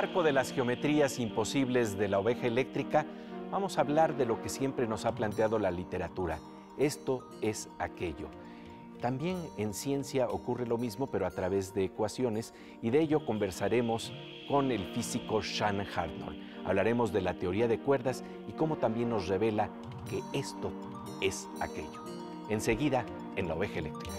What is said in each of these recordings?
marco de las geometrías imposibles de la oveja eléctrica, vamos a hablar de lo que siempre nos ha planteado la literatura. Esto es aquello. También en ciencia ocurre lo mismo, pero a través de ecuaciones, y de ello conversaremos con el físico Sean Hartnoll. Hablaremos de la teoría de cuerdas y cómo también nos revela que esto es aquello. Enseguida, en la oveja eléctrica.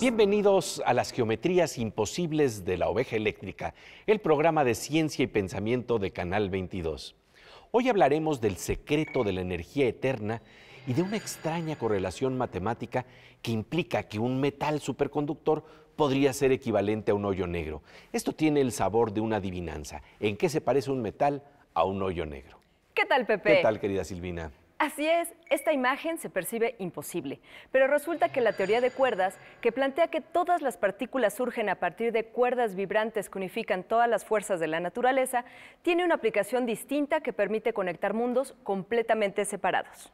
Bienvenidos a las geometrías imposibles de la oveja eléctrica, el programa de ciencia y pensamiento de Canal 22. Hoy hablaremos del secreto de la energía eterna y de una extraña correlación matemática que implica que un metal superconductor podría ser equivalente a un hoyo negro. Esto tiene el sabor de una adivinanza. ¿En qué se parece un metal a un hoyo negro? ¿Qué tal, Pepe? ¿Qué tal, querida Silvina? Así es, esta imagen se percibe imposible, pero resulta que la teoría de cuerdas, que plantea que todas las partículas surgen a partir de cuerdas vibrantes que unifican todas las fuerzas de la naturaleza, tiene una aplicación distinta que permite conectar mundos completamente separados.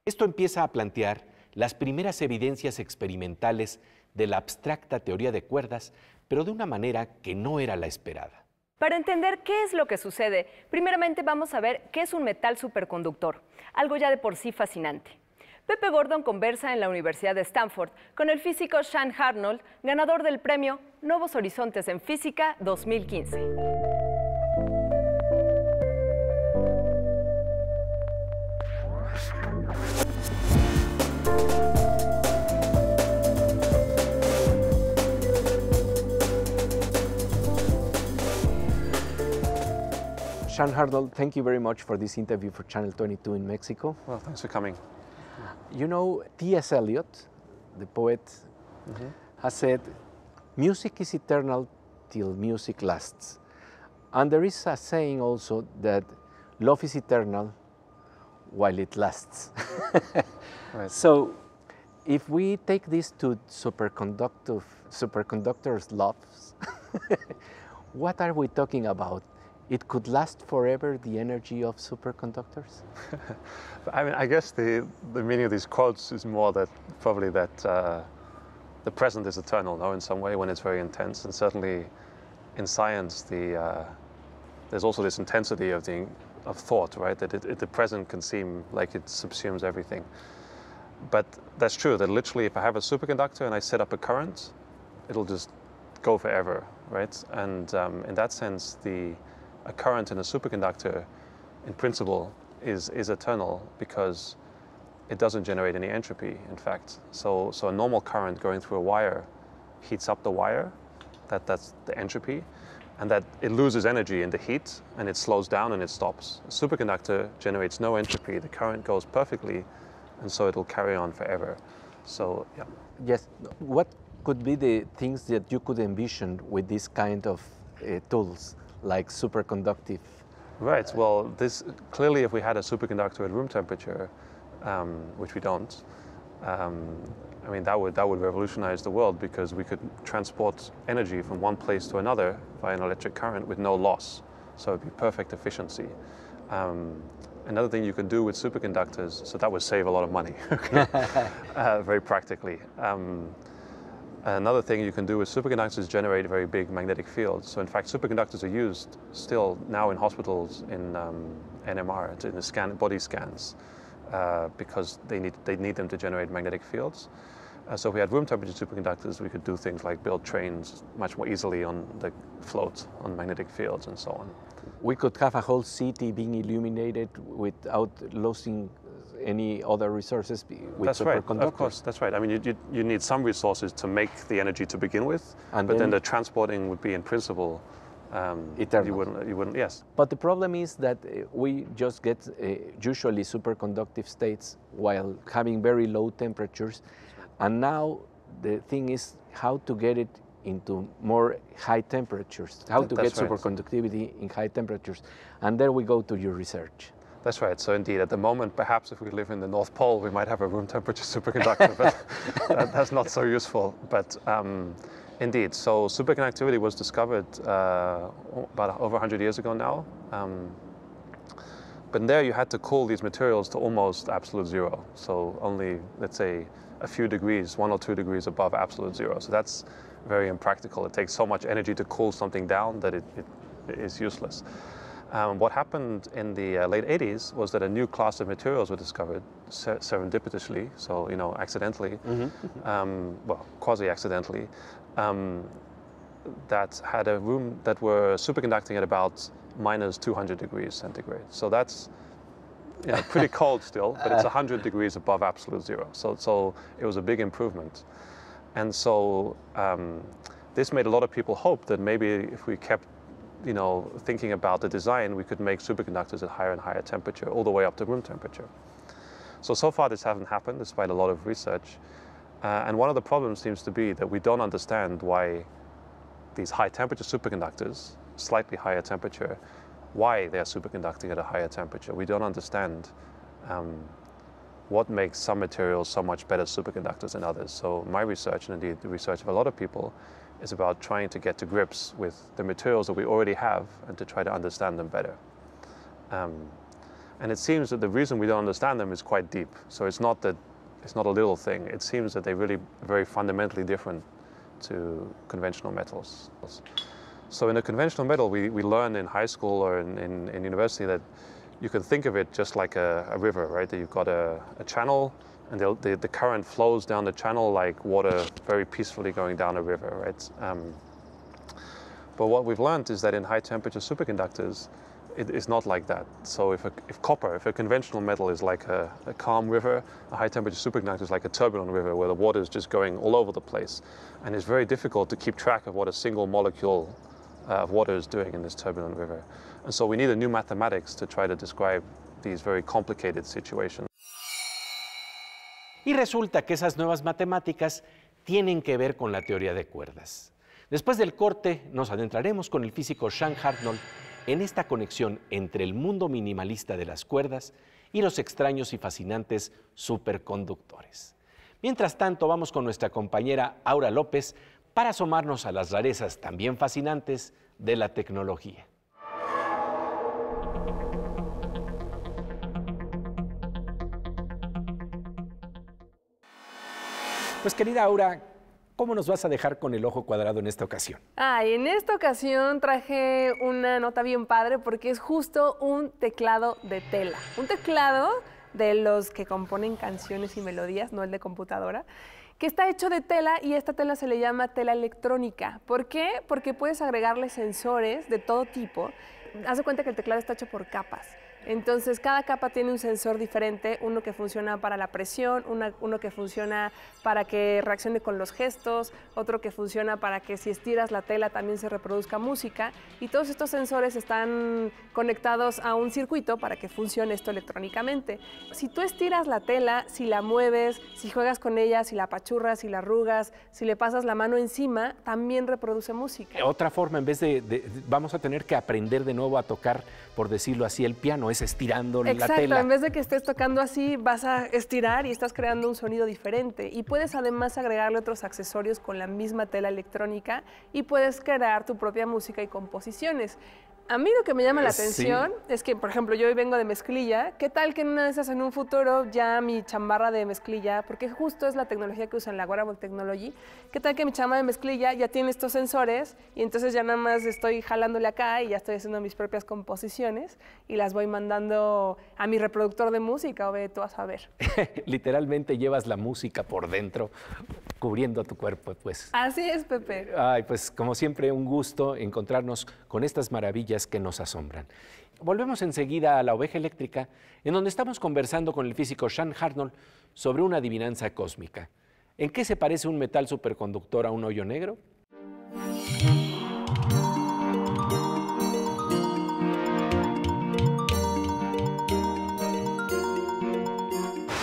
Esto empieza a plantear las primeras evidencias experimentales de la abstracta teoría de cuerdas, pero de una manera que no era la esperada. Para entender qué es lo que sucede, primeramente vamos a ver qué es un metal superconductor, algo ya de por sí fascinante. Pepe Gordon conversa en la Universidad de Stanford con el físico Sean Hartnoll, ganador del premio Nuevos Horizontes en Física 2015. Sean Hartnoll, thank you very much for this interview for Channel 22 in Mexico. Well, thanks for coming. You know, T.S. Eliot, the poet, has said, music is eternal till music lasts. And there is a saying also that love is eternal while it lasts. Right. So, if we take this to superconductors' loves, what are we talking about? It could last forever, the energy of superconductors? I mean, I guess the meaning of these quotes is more that probably that the present is eternal, no, in some way when it's very intense, and certainly in science, there's also this intensity of thought, right? That the present can seem like it subsumes everything, but that's true. That literally, if I have a superconductor and I set up a current, it'll just go forever, right? And in that sense, a current in a superconductor, in principle, is eternal because it doesn't generate any entropy, in fact. So a normal current going through a wire heats up the wire, that's the entropy, and that it loses energy in the heat, and it slows down and it stops. A superconductor generates no entropy, the current goes perfectly, and so it'll carry on forever. So, yeah. Yes, what could be the things that you could envision with this kind of tools? Like superconductive. Right, well, this clearly if we had a superconductor at room temperature, which we don't, I mean, that would revolutionize the world because we could transport energy from one place to another via an electric current with no loss. So it'd be perfect efficiency. Another thing you can do with superconductors, so that would save a lot of money, very practically. Another thing you can do with superconductors is generate very big magnetic fields. So in fact, superconductors are used still now in hospitals in NMR, in the body scans, because they need them to generate magnetic fields. So if we had room temperature superconductors, we could do things like build trains much more easily on the float on magnetic fields and so on. We could have a whole city being illuminated without losing any other resources with that's superconductors. Right, of course, that's right. I mean, you need some resources to make the energy to begin with, and but then the transporting would be in principle eternal. You wouldn't, yes. But the problem is that we just get usually superconductive states while having very low temperatures, and now the thing is how to get it into more high temperatures, how to get superconductivity in high temperatures, and there we go to your research. That's right. So indeed, at the moment, perhaps if we live in the North Pole, we might have a room temperature superconductor, but that's not so useful. But indeed, so superconductivity was discovered about over 100 years ago now. But there you had to cool these materials to almost absolute zero. So only, let's say, a few degrees, 1 or 2 degrees above absolute zero. So that's very impractical. It takes so much energy to cool something down that it is useless. What happened in the late 80s was that a new class of materials were discovered serendipitously, so accidentally, well, quasi-accidentally, that had a room that were superconducting at about minus 200 degrees centigrade. So that's pretty cold still, but it's 100 degrees above absolute zero. So it was a big improvement. And so this made a lot of people hope that maybe if we kept thinking about the design, we could make superconductors at higher and higher temperature, all the way up to room temperature. So far this hasn't happened, despite a lot of research. And one of the problems seems to be that we don't understand why these high temperature superconductors, slightly higher temperature, why they are superconducting at a higher temperature. We don't understand what makes some materials so much better superconductors than others. So my research, and indeed the research of a lot of people, is about trying to get to grips with the materials that we already have and to try to understand them better. And it seems that the reason we don't understand them is quite deep. So it's not a little thing. It seems that they're really very fundamentally different to conventional metals. So in a conventional metal, we learn in high school or in university that you can think of it just like a river, right? That you've got a channel, and the current flows down the channel like water very peacefully going down a river, right? But what we've learned is that in high temperature superconductors, it is not like that. So if a conventional metal is like a calm river, a high temperature superconductor is like a turbulent river where the water is just going all over the place. And it's very difficult to keep track of what a single molecule of water is doing in this turbulent river. And so we need a new mathematics to try to describe these very complicated situations. Y resulta que esas nuevas matemáticas tienen que ver con la teoría de cuerdas. Después del corte nos adentraremos con el físico Sean Hartnoll en esta conexión entre el mundo minimalista de las cuerdas y los extraños y fascinantes superconductores. Mientras tanto, vamos con nuestra compañera Aura López para asomarnos a las rarezas también fascinantes de la tecnología. Pues querida Aura, ¿cómo nos vas a dejar con el ojo cuadrado en esta ocasión? En esta ocasión traje una nota bien padre porque es justo un teclado de tela. Un teclado de los que componen canciones y melodías, no el de computadora, que está hecho de tela y esta tela se le llama tela electrónica. ¿Por qué? Porque puedes agregarle sensores de todo tipo. Haz de cuenta que el teclado está hecho por capas. Entonces, cada capa tiene un sensor diferente, uno que funciona para la presión, uno que funciona para que reaccione con los gestos, otro que funciona para que si estiras la tela también se reproduzca música, y todos estos sensores están conectados a un circuito para que funcione esto electrónicamente. Si tú estiras la tela, si la mueves, si juegas con ella, si la apachurras, si la arrugas, si le pasas la mano encima, también reproduce música. Otra forma, en vez vamos a tener que aprender de nuevo a tocar, por decirlo así, el piano, es estirando la tela. Exacto, en vez de que estés tocando así, vas a estirar y estás creando un sonido diferente. Y puedes además agregarle otros accesorios con la misma tela electrónica y puedes crear tu propia música y composiciones. A mí lo que me llama la atención es que, por ejemplo, yo hoy vengo de mezclilla. ¿Qué tal que en una de esas, en un futuro, ya mi chamarra de mezclilla, porque justo es la tecnología que usan la Wearable Technology, qué tal que mi chamarra de mezclilla ya tiene estos sensores y entonces ya nada más estoy jalándole acá y ya estoy haciendo mis propias composiciones y las voy mandando a mi reproductor de música, o ve tú a saber. Literalmente llevas la música por dentro, cubriendo tu cuerpo, pues. Así es, Pepe. Ay, pues como siempre, un gusto encontrarnos con estas maravillas que nos asombran. Volvemos enseguida a La Oveja Eléctrica, en donde estamos conversando con el físico Sean Hartnoll sobre una adivinanza cósmica. ¿En qué se parece un metal superconductor a un hoyo negro?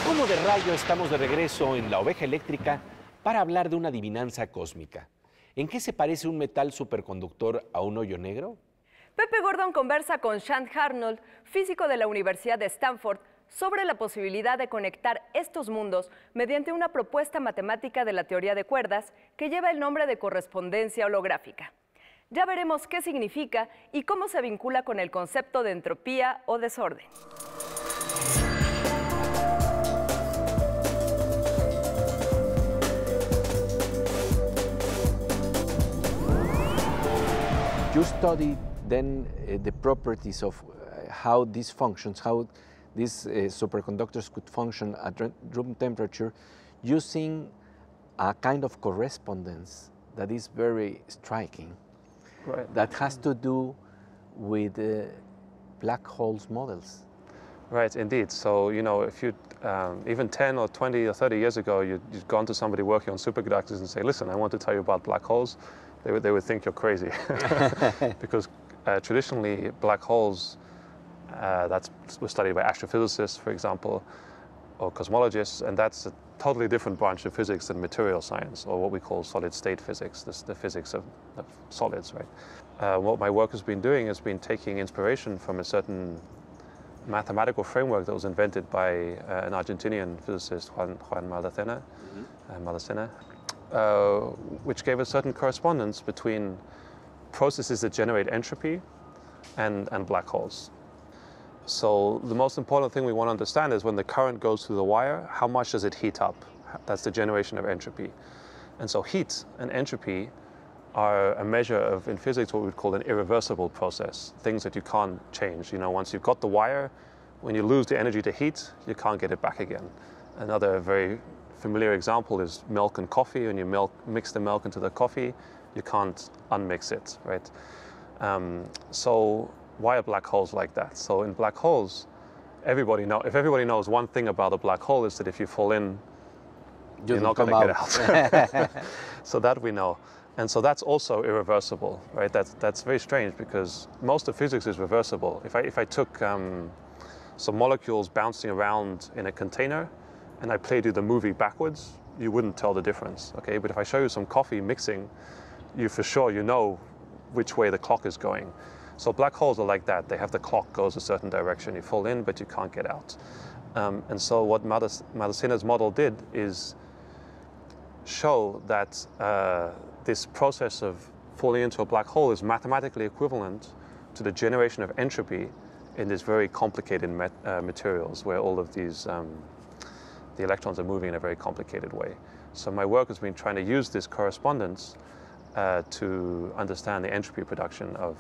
¿Cómo de rayo estamos de regreso en La Oveja Eléctrica para hablar de una adivinanza cósmica? ¿En qué se parece un metal superconductor a un hoyo negro? Pepe Gordon conversa con Sean Arnold, físico de la Universidad de Stanford, sobre la posibilidad de conectar estos mundos mediante una propuesta matemática de la teoría de cuerdas que lleva el nombre de correspondencia holográfica. Ya veremos qué significa y cómo se vincula con el concepto de entropía o desorden. You studied then the properties of how these functions, how these superconductors could function at room temperature using a kind of correspondence that is very striking. Right. That has to do with black holes models. Right, indeed. So, you know, if you even 10 or 20 or 30 years ago, you'd gone to somebody working on superconductors and say, listen, I want to tell you about black holes, they would think you're crazy. Because traditionally, black holes, were studied by astrophysicists, for example, or cosmologists, and that's a totally different branch of physics than material science, or what we call solid-state physics, the physics of solids, right? What my work has been doing has been taking inspiration from a certain mathematical framework that was invented by an Argentinian physicist, Juan Maldacena, which gave a certain correspondence between processes that generate entropy and black holes. So the most important thing we want to understand is when the current goes through the wire, how much does it heat up? That's the generation of entropy. And so heat and entropy are a measure of, in physics, what we would call an irreversible process, things that you can't change. You know, once you've got the wire, when you lose the energy to heat, you can't get it back again. Another very familiar example is milk and coffee. When you mix the milk into the coffee, you can't unmix it, right? So why are black holes like that? So in black holes, if everybody knows one thing about a black hole is that if you fall in, you're not going to get out. So that we know. And so that's also irreversible, right? That's very strange because most of physics is reversible. If I took some molecules bouncing around in a container and I played you the movie backwards, you wouldn't tell the difference, okay? But if I show you some coffee mixing, for sure you know which way the clock is going. So black holes are like that. They have the clock goes a certain direction. You fall in, but you can't get out. And so what Maldacena's model did is show that this process of falling into a black hole is mathematically equivalent to the generation of entropy in these very complicated materials where all of these, the electrons are moving in a very complicated way. So my work has been trying to use this correspondence to understand the entropy production of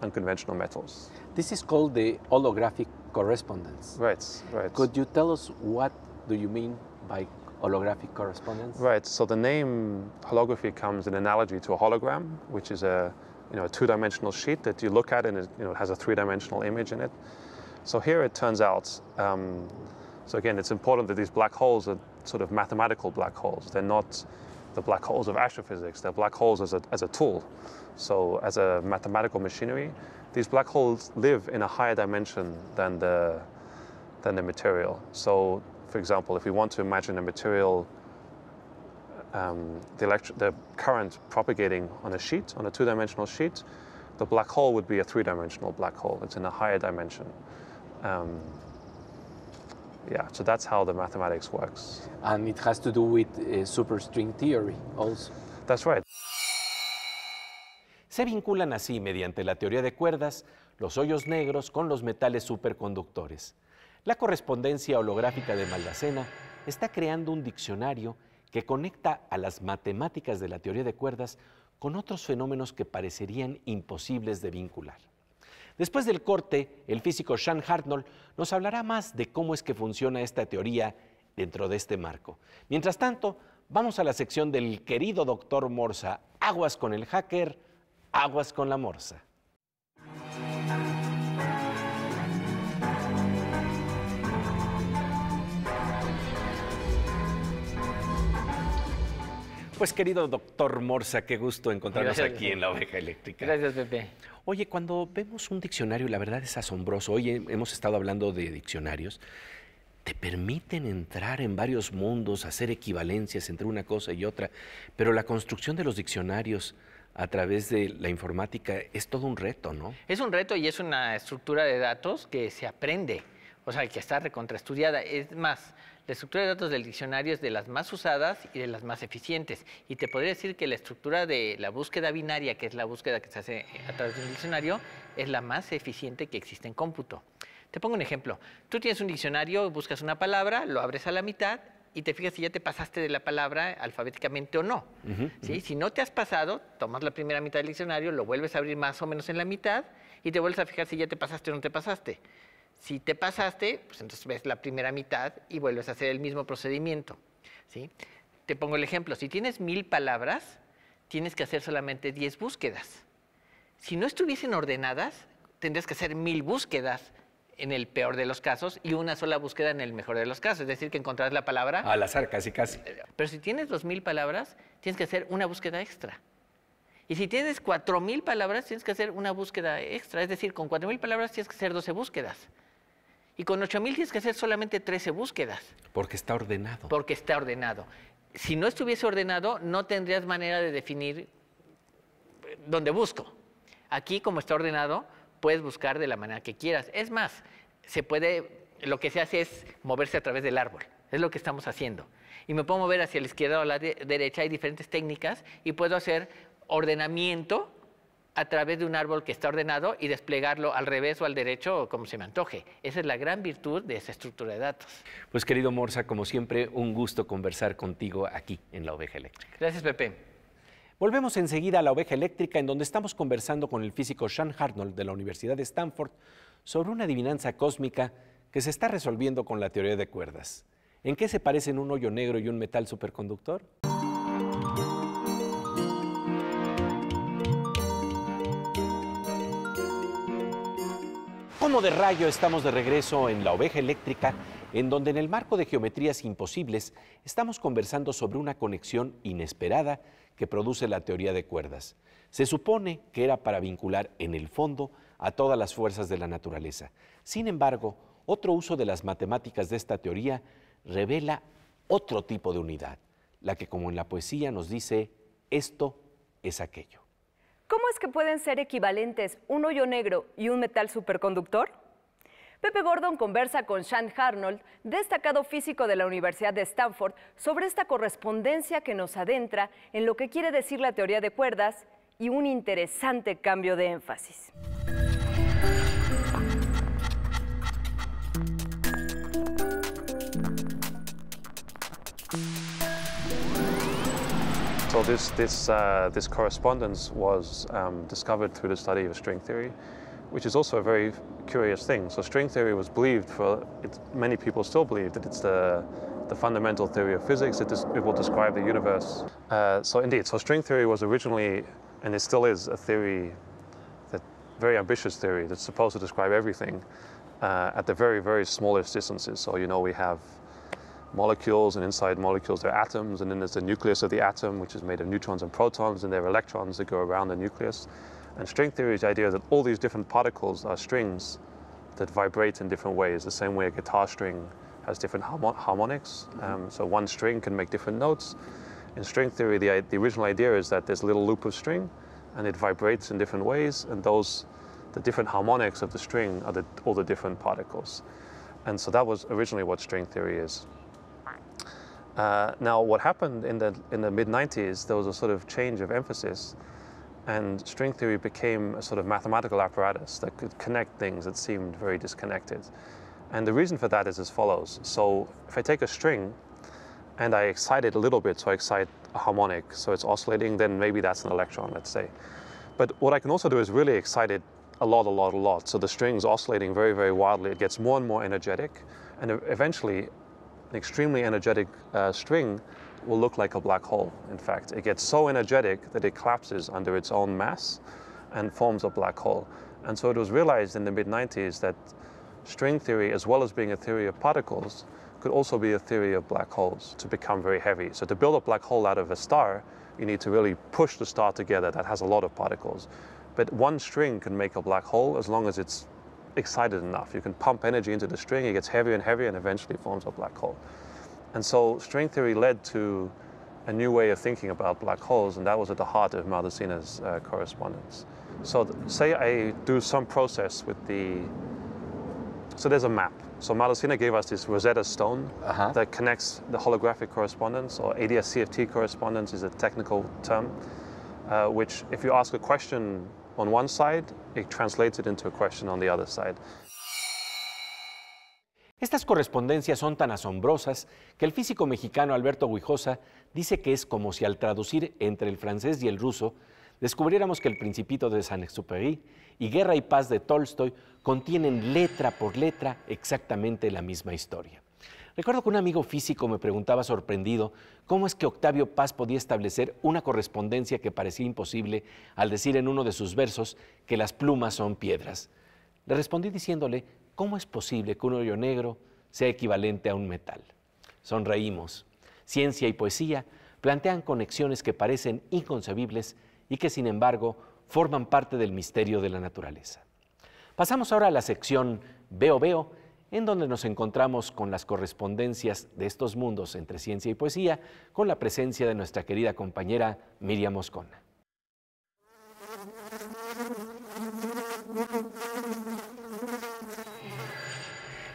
unconventional metals. This is called the holographic correspondence. Right, right. Could you tell us what do you mean by holographic correspondence? Right, so the name holography comes in analogy to a hologram, which is a two-dimensional sheet that you look at and it has a three-dimensional image in it. So here it turns out, so again, it's important that these black holes are sort of mathematical black holes. They're not the black holes of astrophysics. They're black holes as a tool. So as a mathematical machinery, these black holes live in a higher dimension than the material. So for example, if we want to imagine a material, the current propagating on a sheet, on a two-dimensional sheet, the black hole would be a three-dimensional black hole. It's in a higher dimension. Yeah, so that's how the mathematics works. And it has to do with superstring theory also. That's right. Se vinculan así, mediante la teoría de cuerdas, los hoyos negros con los metales superconductores. La correspondencia holográfica de Maldacena está creando un diccionario que conecta a las matemáticas de la teoría de cuerdas con otros fenómenos que parecerían imposibles de vincular. Después del corte, el físico Sean Arnold nos hablará más de cómo es que funciona esta teoría dentro de este marco. Mientras tanto, vamos a la sección del querido doctor Morsa. Aguas con el hacker, aguas con la morsa. Pues querido doctor Morsa, qué gusto encontrarnos aquí en La Oveja Eléctrica. Gracias, Pepe. Oye, cuando vemos un diccionario, la verdad es asombroso. Hoy hemos estado hablando de diccionarios. Te permiten entrar en varios mundos, hacer equivalencias entre una cosa y otra, pero la construcción de los diccionarios a través de la informática es todo un reto, ¿no? Es un reto y es una estructura de datos que se aprende, o sea, que está recontraestudiada. Es más, la estructura de datos del diccionario es de las más usadas y de las más eficientes. Y te podría decir que la estructura de la búsqueda binaria, que es la búsqueda que se hace a través de un diccionario, es la más eficiente que existe en cómputo. Te pongo un ejemplo. Tú tienes un diccionario, buscas una palabra, lo abres a la mitad y te fijas si ya te pasaste de la palabra alfabéticamente o no. ¿Sí? Si no te has pasado, tomas la primera mitad del diccionario, lo vuelves a abrir más o menos en la mitad y te vuelves a fijar si ya te pasaste o no te pasaste. Si te pasaste, pues entonces ves la primera mitad y vuelves a hacer el mismo procedimiento. ¿Sí? Te pongo el ejemplo. Si tienes 1000 palabras, tienes que hacer solamente 10 búsquedas. Si no estuviesen ordenadas, tendrías que hacer 1000 búsquedas en el peor de los casos y una sola búsqueda en el mejor de los casos. Es decir, que encontrarás la palabra al azar, casi. Pero si tienes 2000 palabras, tienes que hacer una búsqueda extra. Y si tienes 4000 palabras, tienes que hacer una búsqueda extra. Es decir, con 4000 palabras tienes que hacer 12 búsquedas. Y con 8000 tienes que hacer solamente 13 búsquedas. Porque está ordenado. Porque está ordenado. Si no estuviese ordenado, no tendrías manera de definir dónde busco. Aquí, como está ordenado, puedes buscar de la manera que quieras. Es más, lo que se hace es moverse a través del árbol. Es lo que estamos haciendo. Y me puedo mover hacia la izquierda o la derecha. Hay diferentes técnicas y puedo hacer ordenamiento a través de un árbol que está ordenado y desplegarlo al revés o al derecho como se me antoje. Esa es la gran virtud de esa estructura de datos. Pues querido Morsa, como siempre, un gusto conversar contigo aquí en La Oveja Eléctrica. Gracias, Pepe. Volvemos enseguida a La Oveja Eléctrica, en donde estamos conversando con el físico Sean Arnold de la Universidad de Stanford sobre una adivinanza cósmica que se está resolviendo con la teoría de cuerdas. ¿En qué se parecen un hoyo negro y un metal superconductor? Como de rayo, estamos de regreso en La Oveja Eléctrica, en donde en el marco de geometrías imposibles estamos conversando sobre una conexión inesperada que produce la teoría de cuerdas. Se supone que era para vincular en el fondo a todas las fuerzas de la naturaleza. Sin embargo, otro uso de las matemáticas de esta teoría revela otro tipo de unidad, la que, como en la poesía, nos dice: esto es aquello. ¿Cómo es que pueden ser equivalentes un hoyo negro y un metal superconductor? Pepe Gordon conversa con Sean Arnold, destacado físico de la Universidad de Stanford, sobre esta correspondencia que nos adentra en lo que quiere decir la teoría de cuerdas y un interesante cambio de énfasis. So this correspondence was discovered through the study of string theory, which is also a very curious thing. So string theory was believed many people still believe that it's the fundamental theory of physics. It will describe the universe. So string theory was originally, and it still is, a theory, very ambitious theory that's supposed to describe everything at the very, very smallest distances. So we have molecules, and inside molecules there are atoms, and then there's the nucleus of the atom, which is made of neutrons and protons, and there are electrons that go around the nucleus. And string theory is the idea that all these different particles are strings that vibrate in different ways, the same way a guitar string has different harmonics. So one string can make different notes. In string theory, the original idea is that there's a little loop of string, and it vibrates in different ways, and the different harmonics of the string are all the different particles. And so that was originally what string theory is. Now, what happened in the mid-90s, there was a sort of change of emphasis, and string theory became a sort of mathematical apparatus that could connect things that seemed very disconnected. And the reason for that is as follows. So if I take a string and I excite it a little bit, so I excite a harmonic, so it's oscillating, then maybe that's an electron, let's say. But what I can also do is really excite it a lot. So the string's oscillating very, very wildly. It gets more and more energetic, and eventually an extremely energetic string will look like a black hole. In fact, it gets so energetic that it collapses under its own mass and forms a black hole. And so it was realized in the mid-90s that string theory, as well as being a theory of particles, could also be a theory of black holes to become very heavy. So to build a black hole out of a star, you need to really push the star together. That has a lot of particles. But one string can make a black hole as long as it's excited enough. You can pump energy into the string, it gets heavier and heavier, and eventually forms a black hole. And so string theory led to a new way of thinking about black holes, and that was at the heart of Maldaceno's correspondence. So say I do some process with so there's a map. So Maldaceno gave us this Rosetta Stone that connects the holographic correspondence, or ADS-CFT correspondence is a technical term, which if you ask a question on one side, it translates it into a question on the other side. Estas correspondencias son tan asombrosas que el físico mexicano Alberto Guijosa dice que es como si al traducir entre el francés y el ruso descubriéramos que El Principito de Saint-Exupéry y Guerra y Paz de Tolstoy contienen letra por letra exactamente la misma historia. Recuerdo que un amigo físico me preguntaba sorprendido cómo es que Octavio Paz podía establecer una correspondencia que parecía imposible al decir en uno de sus versos que las plumas son piedras. Le respondí diciéndole, ¿cómo es posible que un hoyo negro sea equivalente a un metal? Sonreímos. Ciencia y poesía plantean conexiones que parecen inconcebibles y que, sin embargo, forman parte del misterio de la naturaleza. Pasamos ahora a la sección Veo Veo, en donde nos encontramos con las correspondencias de estos mundos entre ciencia y poesía, con la presencia de nuestra querida compañera Miriam Moscona.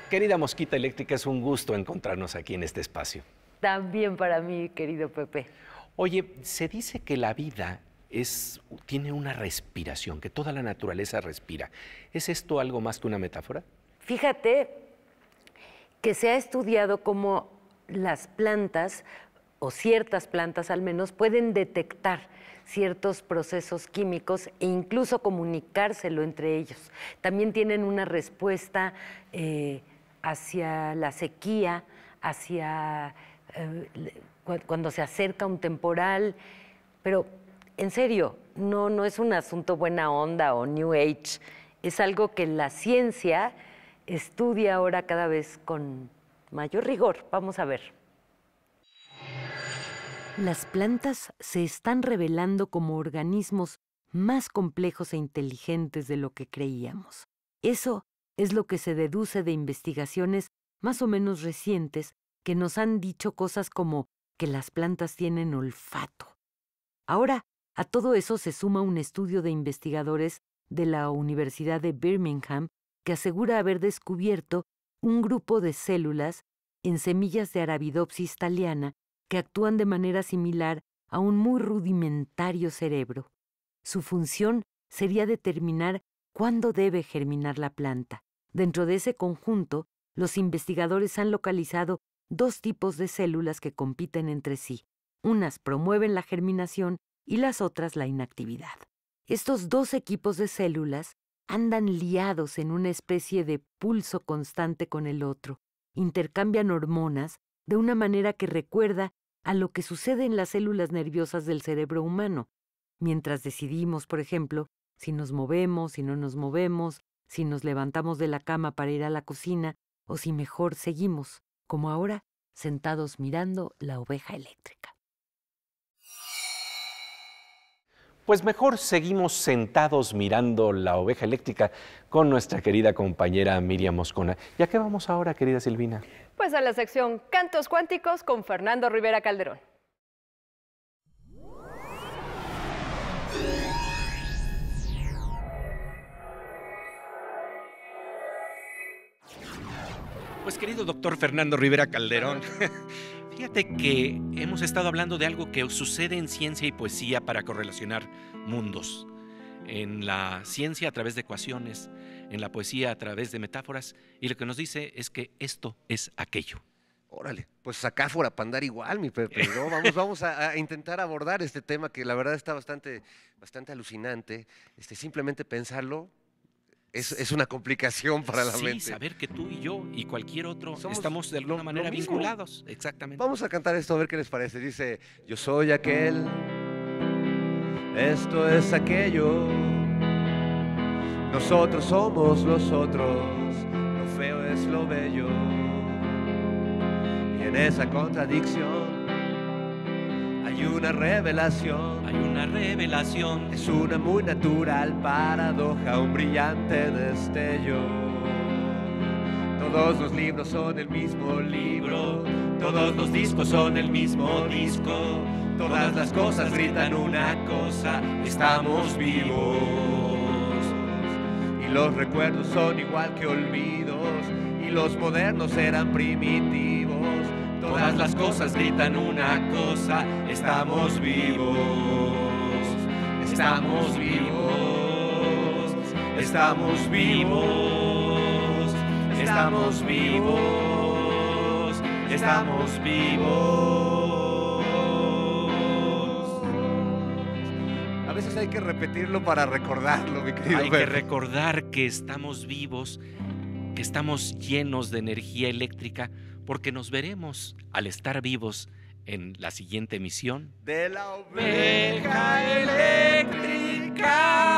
Querida Mosquita Eléctrica, es un gusto encontrarnos aquí en este espacio. También para mí, querido Pepe. Oye, se dice que la vida tiene una respiración, que toda la naturaleza respira. ¿Es esto algo más que una metáfora? Fíjate que se ha estudiado cómo las plantas, o ciertas plantas al menos, pueden detectar ciertos procesos químicos e incluso comunicárselo entre ellos. También tienen una respuesta hacia la sequía, hacia cuando se acerca un temporal, pero en serio, no es un asunto buena onda o New Age, es algo que la ciencia estudia ahora cada vez con mayor rigor. Vamos a ver. Las plantas se están revelando como organismos más complejos e inteligentes de lo que creíamos. Eso es lo que se deduce de investigaciones más o menos recientes que nos han dicho cosas como que las plantas tienen olfato. Ahora, a todo eso se suma un estudio de investigadores de la Universidad de Birmingham que asegura haber descubierto un grupo de células en semillas de Arabidopsis thaliana que actúan de manera similar a un muy rudimentario cerebro. Su función sería determinar cuándo debe germinar la planta. Dentro de ese conjunto, los investigadores han localizado dos tipos de células que compiten entre sí. Unas promueven la germinación y las otras la inactividad. Estos dos equipos de células andan liados en una especie de pulso constante con el otro. Intercambian hormonas de una manera que recuerda a lo que sucede en las células nerviosas del cerebro humano, mientras decidimos, por ejemplo, si nos movemos, si no nos movemos, si nos levantamos de la cama para ir a la cocina o si mejor seguimos, como ahora, sentados mirando la oveja eléctrica. Pues mejor seguimos sentados mirando la oveja eléctrica con nuestra querida compañera Miriam Moscona. ¿Y a qué vamos ahora, querida Silvina? Pues a la sección Cantos Cuánticos con Fernando Rivera Calderón. Pues querido doctor Fernando Rivera Calderón, fíjate que hemos estado hablando de algo que sucede en ciencia y poesía para correlacionar mundos. En la ciencia a través de ecuaciones, en la poesía a través de metáforas, y lo que nos dice es que esto es aquello. Órale, pues acá fuera para andar igual, mi Pepe, ¿no? Vamos a intentar abordar este tema que la verdad está bastante alucinante. Simplemente pensarlo es una complicación para la mente. Sí, saber que tú y yo y cualquier otro estamos de alguna manera vinculados. Exactamente. Vamos a cantar esto a ver qué les parece. Dice, yo soy aquel, esto es aquello, nosotros somos los otros, lo feo es lo bello. Y en esa contradicción hay una revelación. Hay una revelación. Es una muy natural paradoja, un brillante destello. Todos los libros son el mismo libro, todos los discos son el mismo disco, todas las cosas gritan una cosa, estamos vivos. Y los recuerdos son igual que olvidos, y los modernos eran primitivos. Todas las cosas gritan una cosa, estamos vivos. Estamos vivos. Estamos vivos. Estamos vivos. Estamos vivos. A veces hay que repetirlo para recordarlo, mi querido Hay que Fer. recordar que estamos vivos, que estamos llenos de energía eléctrica, porque nos veremos al estar vivos en la siguiente emisión De la Oveja Eléctrica.